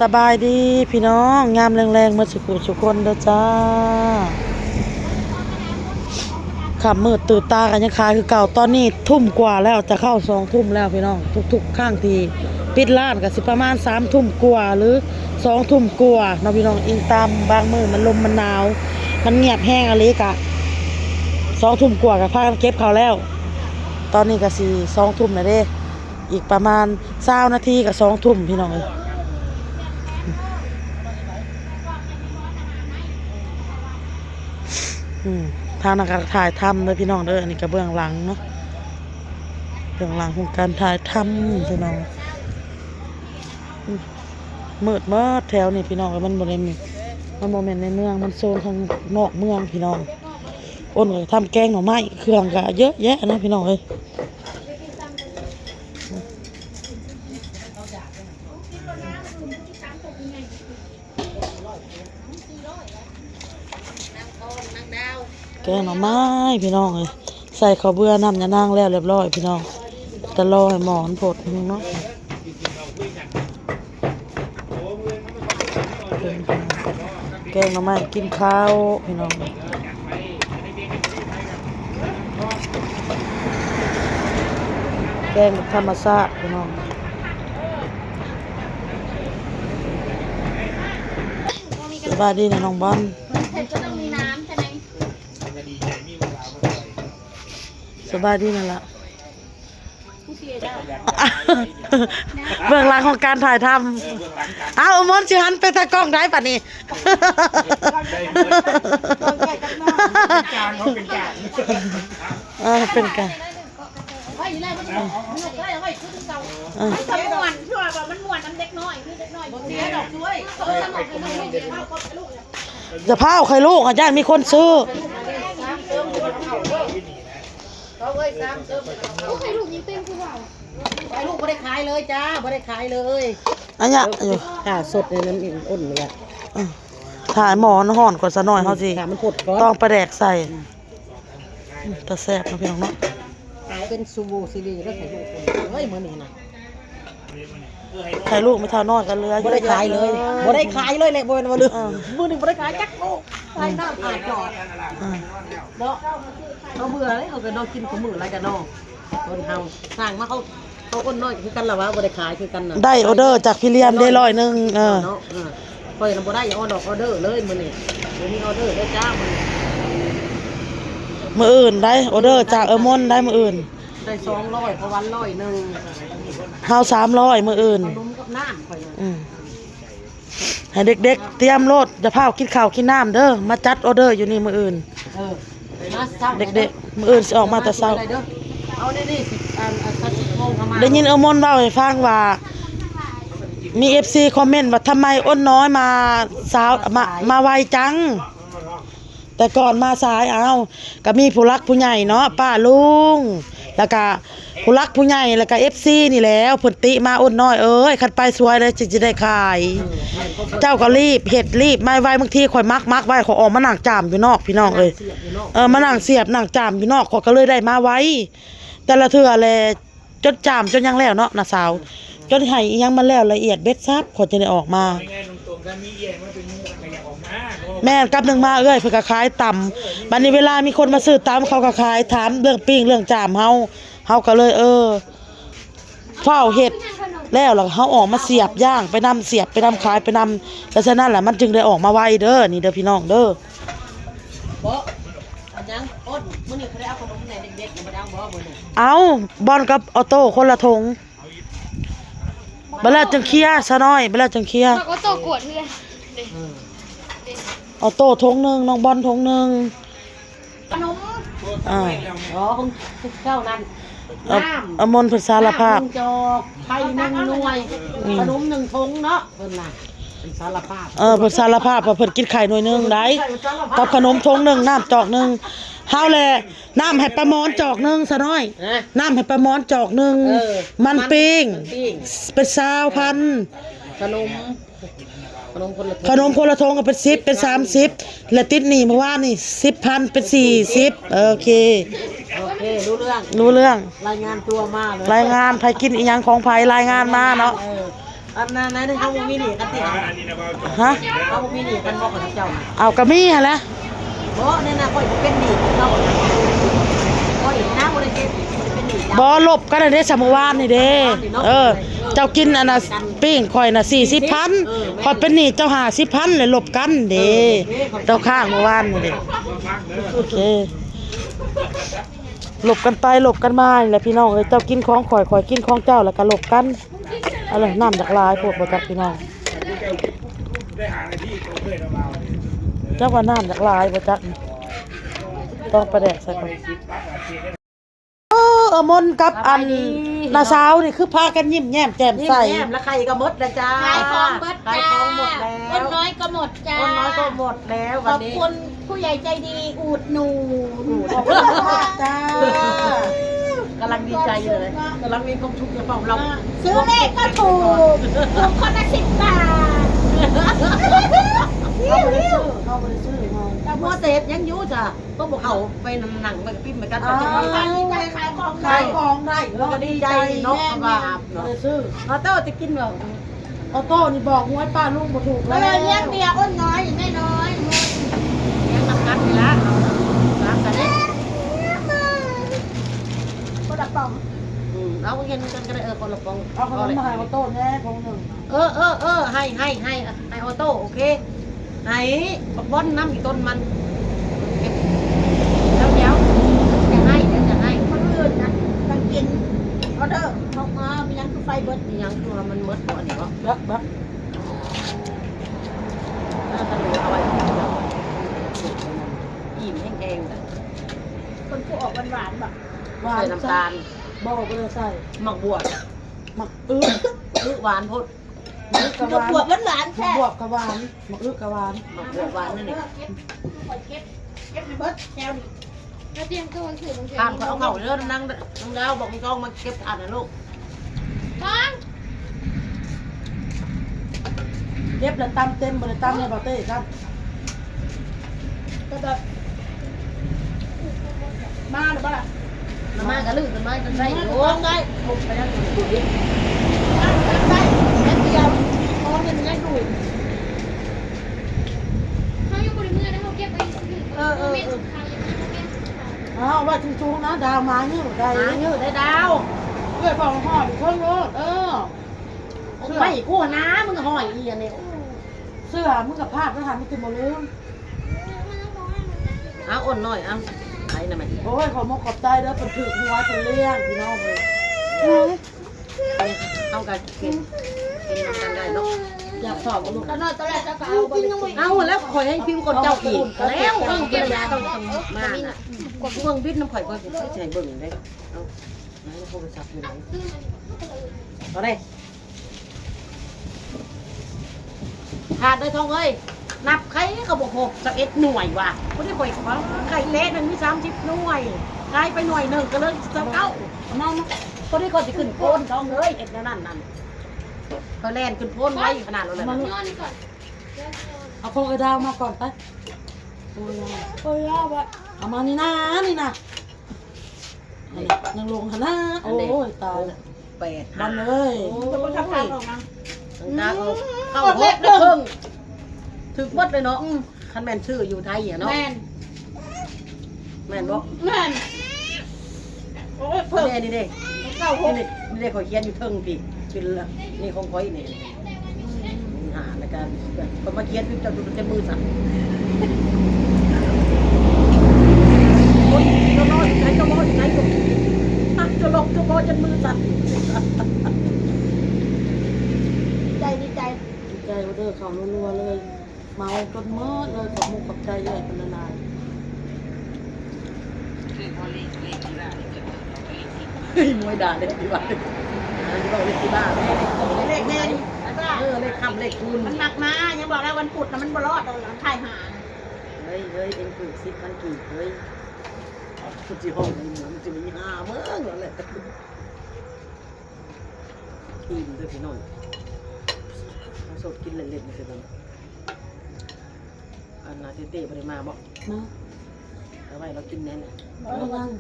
สบายดีพี่น้องงามแรงๆมาสุขุสุคนเด้อจ้าขับมืดตื่นตากันยังคายคือเก่าตอนนี้ทุ่มกว่าแล้วจะเข้า2 ทุ่มแล้วพี่น้องทุกๆข้างทีปิดร้านก็สิประมาณ3 ทุ่มกว่าหรือ2 ทุ่มกว่าเนาะพี่น้องอิงตามบางมือมันลมมันหนาวมันเงียบแห้งอะไรกะ2 ทุ่มกว่าก็พากันเก็บเขาแล้วตอนนี้ก็สิ2 ทุ่มแล้วเด้อีกประมาณ20 นาทีก็2 ทุ่มพี่น้องทางนักถ่ายทำเลยพี่น้องเด้ออันนี้ก็เบื้องหลังเนาะเบื้องหลังของการถ่ายทำพี่น้องมืดแถวนี่พี่น้องมันโมเมนต์ในเมืองมันโซนทางนอกเมืองพี่น้องอ้นเลยทำแกงหน่อไม้เครื่องก็เยอะแยะนะพี่น้องเลยแกงหน่อไม้พี่น้องเลยใส่ข้าวเบื่อน้ำยานางแล้วเรียบร้อยพี่น้องจะรอให้หมอนผดเนาะแกงหน่อไม้กินข้าวพี่น้องแกงธรรมชาติพี่น้องสบายดีนะน้องบอลสบายดีนั่นแหละเบื้องหลังของการถ่ายทำเอามอนชิฮันไปตากล้องได้ป่ะนี่เป็นการจะพาใครลูกอาจารย์มีคนซื้อใครลูกยิงเต็มคือว่าใครลูกไม่ได้ขายเลยจ้าไม่ได้ขายเลยอันนี้อยู่ค่ะสดในน้ำอิ่มอุ่นเลยอ่ะถ่ายหมอนห่อนก่อนซะหน่อยเขาสิมันผดก่อนต้องประแดกใส่ตะแซ่บนะพี่น้องเนาะเป็นซูโบซีรีแล้วใส่ลูกเฮ้ยเหมือนนี่นะใครลูกไม่เท่านอดกันเลยไม่ได้ขายเลยไม่ได้ขายเลยเลยบนมาเลยมือหนึ่งไม่ได้ขายจักโลขายน้ำขายจอดเนาะเราเบื่อเลยเขาก็นอนกินของมืออะไรกันเนาะคนเฮาสร้างมาเขาอ้นน้อยคือกันละวะไม่ได้ขายคือกันนะได้ออเดอร์จากพี่เลี้ยมได้100คอยเราบ่ได้ออเดอร์เลยมื้อนี้มีออเดอร์ได้จ้ามื้ออื่นได้ออเดอร์จากมนได้มื้ออื่นได้200เพราะวัน100เฮา300มื้ออื่นนมกับน้ำข่อยให้เด็กๆเตรียมรถจะพากินข้าวกินน้ำเด้อมาจัดออเดอร์อยู่นี่มื้ออื่นเด็กๆมื้ออื่นสิออกมาแต่เช้าเอานี่10 โมงเข้ามาได้ยินมนเว้าให้ฟังว่ามี FC คอมเมนต์ว่าทำไมอ้นน้อยมาสาวมาไวจังแต่ก่อนมาสายก็มีผู้รักผู้ใหญ่เนาะป้าลุงแล้วก็ผู้รักผู้ใหญ่แล้วก็ FC นี่แล้วเพิ่นติมาอ้นน้อยเอ้ยคันไปสวยเลยจะได้ขายเจ้าก็รีบเฮ็ดรีบไม่ไวบางทีข่อยมักไว้ขอออกมานั่งจามอยู่นอกพี่น้องเอ้ยมานั่งเสียบนั่งจามอยู่นอกข่อยก็เลยได้มาไวแต่ละเทื่อแลจนจามจนยังแล้วเนาะน่ะสาวจนให้ยังมาแล้วละเอียดเบ็ดซับข่อยจะได้ออกมาแม่กับนึงมาเอ้ยเพิ่นก็ขายต่ำบัดนี้เวลามีคนมาซื้อต่ำเขาก็ขายถามเรื่องปิ้งเรื่องจามเฮาก็เลยเฝ้าเฮ็ดแล้วเฮาออกมาเสียบย่างไปนำเสียบไปนำขายไปนำแต่ฉะนั้นแหละมันจึงได้ออกมาไวเด้อนี่เด้อพี่น้องเด้อบ่ยังอ้นมื้อนี้เขาได้เอาขนมให้เด็กๆบ่ได้เอาบ่มื้อนี้เอาบอลกับออโต้คนละถุงบัดแล้วจังเคลียร์ซะน้อยบัดแล้วจังเคลียร์ออโต้กวดเพื่อนออโต้ถุงนึงน้องบอลถุงนึงขนมของเจ้านั้นน้ำมนต์พุทธสารภาพจอกไข่1 หน่วยขนม1 ถุงเนาะเพิ่นน่ะเป็นสารภาพพุทธสารภาพว่าเพิ่นกินไข่หน่วยนึงได้กับขนมถุงนึงน้ำจอกนึงเฮาแลน้ำให้ปลาหมอนจอกนึงซะน้อยน้ำให้ปลาหมอนจอกนึงมันปิ้งเป็น20,000ขนมคนละทงก็เป็น10เป็น30และติดหนี้เมื่อวานนี่10,000เป็น40โอเครู้เรื่องรายงานตัวมาเลยรายงานไผกินอีหยังของไผรายงานมาเนาะ อันนั้นนะเขาบ่มีหนีกันติ ฮะ เขาบ่มีหนีกันบอกกับเจ้า เอากระมี่ฮะแล้ว บ่เนี่ยนะค่อยบ่เป็นหนีเราค่อยน้าบ่ได้เจ็บเป็นหนี บ่ลบกันได้สมวานนี่เด้เจ้ากินอันน่ะปิ้งข่อยน่ะ40,000ข่อยเป็นหนี้เจ้า50,000เลยลบกันเด้เจ้าข้างเมื่อวานนี่เด้โอเคลบกันไปลบกันมานี่แหละพี่น้องเอ้ยเจ้ากินของข่อยข่อยกินของเจ้าแล้วก็ลบกันอะไรน้ำจากลายพวกบ่จักพี่น้องเจ้าว่าน้ำจากลายบ่จักต้องประแดกใส่ก่อนอมนกับอันนาสาวนี่คือพากันยิ้มแย้มแจ่มใส แย้มแล้วใครก็หมดแล้วจ้า ขายของเบิด ขาย จ้า ของหมดแล้ คน ว น้อยก็หมดจ้า คนน้อยก็หมดแล้ว ข วัน อบ นี้ คุณผู้ใหญ่ใจดีอูดหนู ขอบคุณมากจ้าก ำลังดีใจเลยกำลังมีความสุขในความเรา ซื้อเลขก็ถูกถูกคนละ10 บาท เขาบ่ได้ซื้อเขาบ่ได้ซื้อเฮา แต่พ่อเศษยังอยู่จ้ะก็บอกเขาไปหนังไปปิ้มไปกัน อ้าว จะมี ขายของ ขายของได้ เราก็ดีใจเนาะว่า บ่ได้ซื้อ เราเต้าจะกินแบบ ออโต้นี่บอกหวยป้าลุงบ่ถูก ก็ แล้ว เลยเลี้ยงเมียอ้นน้อยแม่น้อย เลี้ยงน้ำกันนี่ละร้านกันเนี่ย คนละป๋อง เราก็เห็นกันก็ได้คนละฟอง เอาขนมมาให้ออโต้แน่ของหนึง ให้ออโต้โอเคให้บักบอนน้ำอีกต้นมันแล้วเดี๋ยวจะให้ คนอื่นนะต้องกินออเดอร์ออกมามียังคือไฟเบิด นี่ยังคือมันมดบ่นี่วะ บัก น่าจะรู้เอาไว้อิ่มแห้งๆแต่ คนผู้ออกหวานๆแบบ หวา ใส่ น น้ำตาล บ่บ่ได้ใส่ หมักบวบ มักอึก หวานพด มักอึกกะ ตัว หวาน ปวดหวาน มั แค่ กบวบกะหวานมักอึกกะหวาน หมักบวบหวานนั่นเอง เก็บให้เบิดแนวนี้แล้วเตรียมตัวถือลง ทานเขาเอาเข่าเด้อนั่งแล้วบอกมึงต้องมาเก็บทานนะลูก ฟัง เก็บแล้วตำเต็มบ่ได้ตำเนี่ยบ่เต้ครับ ก็แบบมาหรือเปล่า น้ำมันกระลือกันไหมกันได้โอ้ได้หมดไปแล้ว ได้แค่เดียวพอเงินง่ายดู เขาอยู่บริเวณแล้วเขาเก็บไว้ซื้อเม็ดขายเม็ด อ้าวว่าจุงๆนะดาวมานี่ได้ หาเยอะได้ดาว เอ้ยฟังห่ออยู่เพิ่นโลดไม่กู้น้ำมึงห่อยอีอันนี้ เสื้อมึงกับพาดแล้วหันมึงกินบ่ลืม เอาอ่อนหน่อยเอาไอ้นั่นไหม โอ้ยขอมขอบใจเด้อเพิ่นถือหัวเพิ่นเลี้ยงพี่น้องเอ้ย เอากันกินน้ำกันได้เนาะ อยากสอบบ่ลูก ตอนนั้นตอนแรกจะเอาไปเลย เอาแล้วคอยให้พิมพ์คนเจ้าอีกแล้วเบิ่งเก็บยาต้องมาน่ะกดเบิ่งบิดน้ำข่อยก็ใช้เบิ่งได้เอาไหนโทรศัพท์อยู่ไหนเอาได้ขาดได้ทองเอ้ยนับไข่ก็บอก61หน่วยว่ะบ่ได้ข่อยว่าไข่เละมันมี30หน่วยขายไปหน่วยนึงก็เลย29นั่นคนที่เขาสิขึ้นโพนทองเอ้ยเอ็ดนั่นเขาแล่นขึ้นโพนไว้ขนาดนั้นเลย นอนก่อน เอาโคกระดาวมาก่อนไปโอ้ยเอาไปเอามานี่นะนี่นะยังลงหน้าโอ้ยตาย 8 บันเอ้ย จะไปทำงานออกมา ตั้งเข้าหกเด้อครึ่งถึกหมดเลยเนาะคันแม่นชื่ออยู่ไทยอ่ะเนาะ แม่น แม่นบ่ แม่นโอ้ย เพิ่ เพิ่ น ม นี่เด้ เก้าหก นี่เด้ขอยเขียนอยู่เทิงพี่เป็นนี่ของข่อยนี่หาแล้วกันก็มาเขียนอยู่เจ้าดูเต็มมือสั่นโอ้ยเจ้าน้อยใช้เจ้าบ่ใช้อยู่เจ้าลบเจ้าบ่จนมือสั่น ใจดีใจ ดีใจว่าเด้อเขารัวๆเลยเมาจนเมิดเลยขอบมุกขอบใจใหญ่เป็นนาน เฮ้ยมวยด่าเลยดีกว่าเราเล่นที่บ้าน เลขแม่นี่แล้วก็ เลขคำเลขคูณ มันหนักมายังบอกแล้ววันพุธนะมันบรอดเราหลังถ่ายหา เฮ้ยเองปลูก10,000กีบเฮ้ยคุณจีห้องนี่มันจะมี5เมืองแล้วแหละอิ่มด้วยพี่น้องเอาสดกินเล่นๆเลยตอนอันนาเต้ๆไปมาบอก นะ เอาไว้เรากินแน่เนี่ย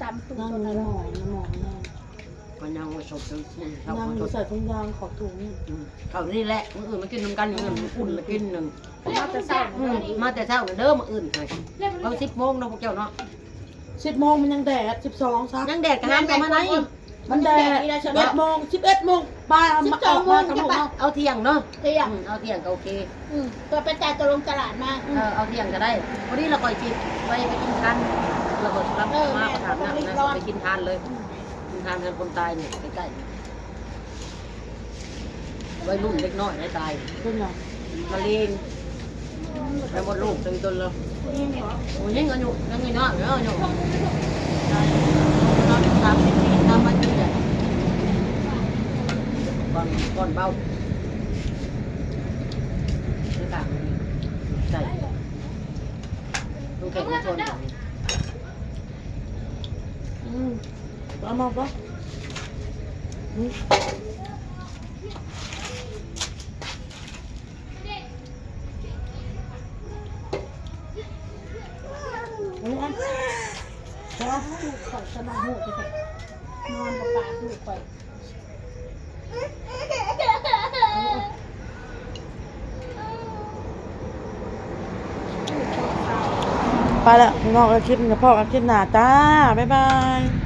จำตุ่ม นั่ง ตัว ใน นั้น หมอนในหมอนนั่ง ไป มันยังไม่สดเลยเขา ยัง ไม่ อ ส ยู่ ด ใส่ถุงยางขอบถุง เขานี่แหละมื้ออื่นมากินน้ำกันอย่างนั้นอุ่นมากินหนึ่ง เราจะเศร้า มาแต่เช้าเด้อมื้ออื่นเลยเรา10 โมงเนาะพวกเจ้าเนาะ 10 โมงมันยังแดด12ซัก ยังแดดกระหันประมาณไหน มันแดด11 โมง11 โมงป้ามาออกมากับลูกเนาะ เอาเที่ยงเนาะ เที่ยง เอาเที่ยงก็โอเค ตัวไปจ่ายตัวลงตลาดมา เอาเที่ยงก็ได้วันนี้เราก่อยจีบไปกินทานเราก็รับมาประทานนะไปกินทานเลยกินทานกันคนตายเนี่ยใกล้ๆวัยรุ่นเล็กน้อยได้ตาย เป็นไง มะเร็งแล้วหมดลูกจนจนเลยโอ้ยยังอยู่ยังอยู่เนาะอยู่นอน30 ปีทำมาดีเลยก่อนเบาไม่ต่างใส่ลูกแข่งมาชน เอามาปะลูกข่อยสมาหูไปเถอะนอนกับปากลูกข่อย ไปแล้วพี่น้องก็คิดกับพ่อก็คิดหนาจ้า บ๊ายบาย